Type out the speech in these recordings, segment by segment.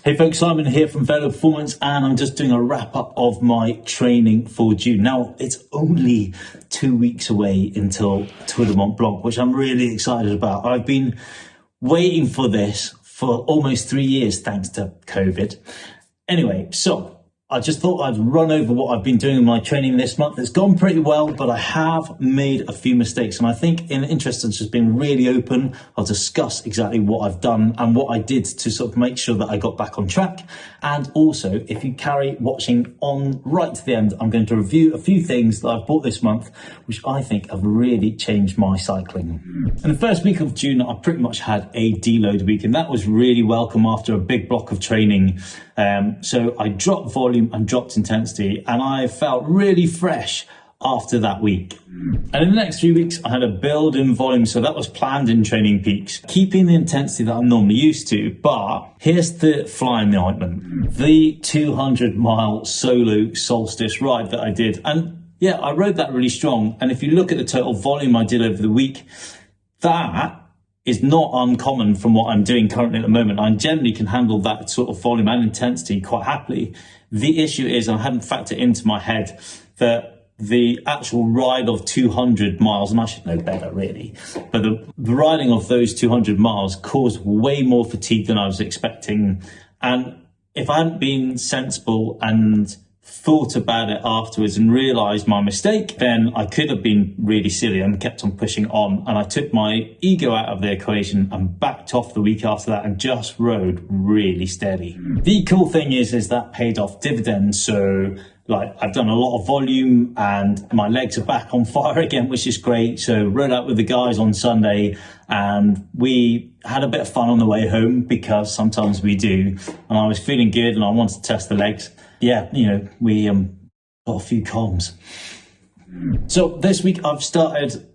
Hey folks, Simon here from Velo Performance, and I'm just doing a wrap up of my training for June. Now, it's only 2 weeks away until Tour du Mont Blanc, which I'm really excited about. I've been waiting for this for almost 3 years, thanks to COVID. Anyway, so I just thought I'd run over what I've been doing in my training this month. It's gone pretty well, but I have made a few mistakes. And I think in the interest of just being really open, I'll discuss exactly what I've done and what I did to sort of make sure that I got back on track. And also, if you carry watching on right to the end, I'm going to review a few things that I've bought this month, which I think have really changed my cycling. In the first week of June, I pretty much had a deload week, and that was really welcome after a big block of training. So I dropped volume and dropped intensity, and I felt really fresh after that week. And in the next 3 weeks, I had a build in volume, so that was planned in training peaks, keeping the intensity that I'm normally used to. But here's the fly in the ointment: the 200-mile solo solstice ride that I did. And yeah, I rode that really strong. And if you look at the total volume I did over the week, that is not uncommon from what I'm doing currently at the moment. I generally can handle that sort of volume and intensity quite happily. The issue is I hadn't factored into my head that the actual ride of 200 miles, and I should know better really, but the riding of those 200 miles caused way more fatigue than I was expecting. And if I hadn't been sensible and thought about it afterwards and realised my mistake, then I could have been really silly and kept on pushing on. And I took my ego out of the equation and backed off the week after that and just rode really steady. The cool thing is that paid off dividends. So like, I've done a lot of volume and my legs are back on fire again, which is great. So rode out with the guys on Sunday and we had a bit of fun on the way home, because sometimes we do. And I was feeling good and I wanted to test the legs. Yeah, you know, we got a few comms. So this week I've started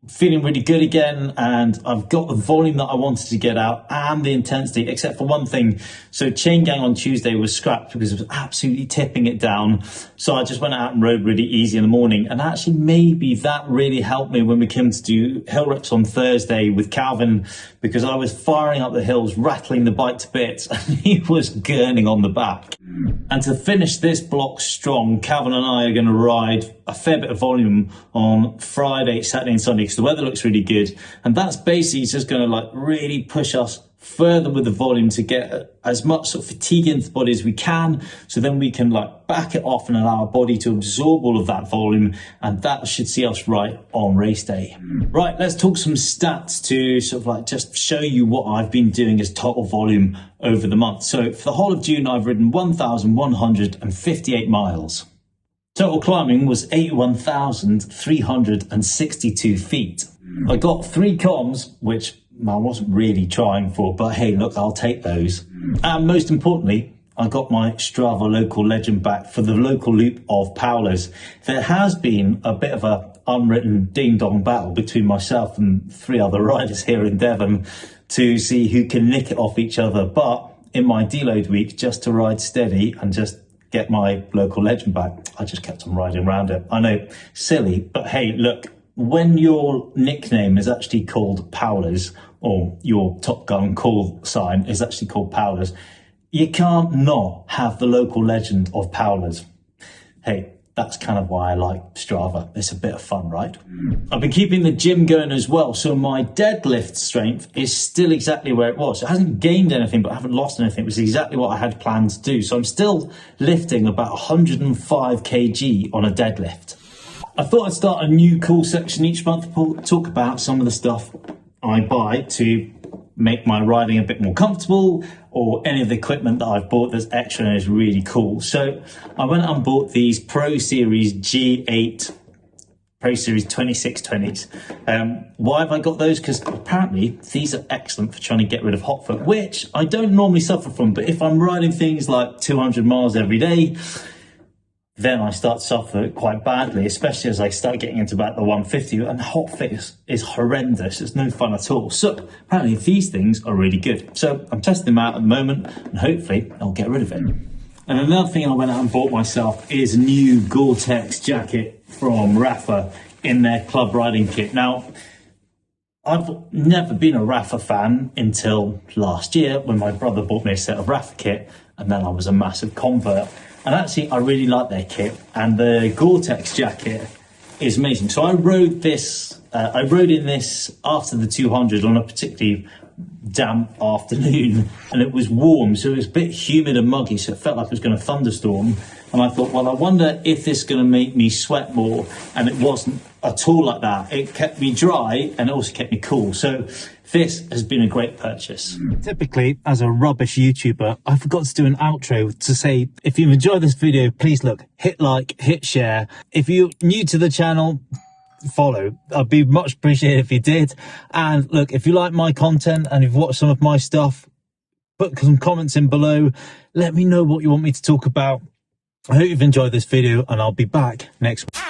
feeling really good again, and I've got the volume that I wanted to get out and the intensity, except for one thing. So chain gang on Tuesday was scrapped because it was absolutely tipping it down. So I just went out and rode really easy in the morning, and actually maybe that really helped me when we came to do hill reps on Thursday with Calvin, because I was firing up the hills, rattling the bike to bits, and he was gurning on the back. And to finish this block strong, Calvin and I are going to ride a fair bit of volume on Friday, Saturday and Sunday, because the weather looks really good. And that's basically just going to like really push us further with the volume to get as much sort of fatigue into the body as we can, so then we can like back it off and allow our body to absorb all of that volume, and that should see us right on race day. Right, let's talk some stats to sort of like just show you what I've been doing as total volume over the month. So for the whole of June, I've ridden 1,158 miles. Total climbing was 81,362 feet. I got 3 comms, which I wasn't really trying for, but hey, look, I'll take those. And most importantly, I got my Strava local legend back for the local loop of Powlers. There has been a bit of a unwritten ding-dong battle between myself and 3 other riders here in Devon to see who can nick it off each other. But in my deload week, just to ride steady and just get my local legend back, I just kept on riding around it. I know, silly, but hey, look, when your nickname is actually called Powlers, or your Top Gun call sign is actually called Powlers, you can't not have the local legend of Powlers. Hey, that's kind of why I like Strava. It's a bit of fun, right? I've been keeping the gym going as well, so my deadlift strength is still exactly where it was. It hasn't gained anything, but I haven't lost anything. It was exactly what I had planned to do. So I'm still lifting about 105 kg on a deadlift. I thought I'd start a new cool section each month to talk about some of the stuff I buy to make my riding a bit more comfortable, or any of the equipment that I've bought that's extra and is really cool. So I went and bought these Pro Series G8 Pro Series 2620s. Why have I got those? Because apparently these are excellent for trying to get rid of hot foot, which I don't normally suffer from, but if I'm riding things like 200 miles every day, then I start to suffer quite badly, especially as I start getting into about the 150, and hot fit is horrendous. It's no fun at all. So apparently these things are really good. So I'm testing them out at the moment, and hopefully I'll get rid of it. And another thing I went out and bought myself is a new Gore-Tex jacket from Rafa in their club riding kit. Now, I've never been a Rafa fan until last year when my brother bought me a set of Rafa kit, and then I was a massive convert. And actually, I really like their kit, and the Gore-Tex jacket is amazing. So I rode this. I rode in this after the 200 on a particularly damp afternoon, and it was warm, so it was a bit humid and muggy, so it felt like it was going to thunderstorm. And I thought, well, I wonder if this is going to make me sweat more, and it wasn't at all like that. It kept me dry and it also kept me cool. So this has been a great purchase. Typically, as a rubbish YouTuber, I forgot to do an outro to say, if you've enjoyed this video, please hit like, hit share. If you're new to the channel, follow. I'd be much appreciated if you did. And look, if you like my content and you've watched some of my stuff, put some comments in below. Let me know what you want me to talk about. I hope you've enjoyed this video, and I'll be back next week.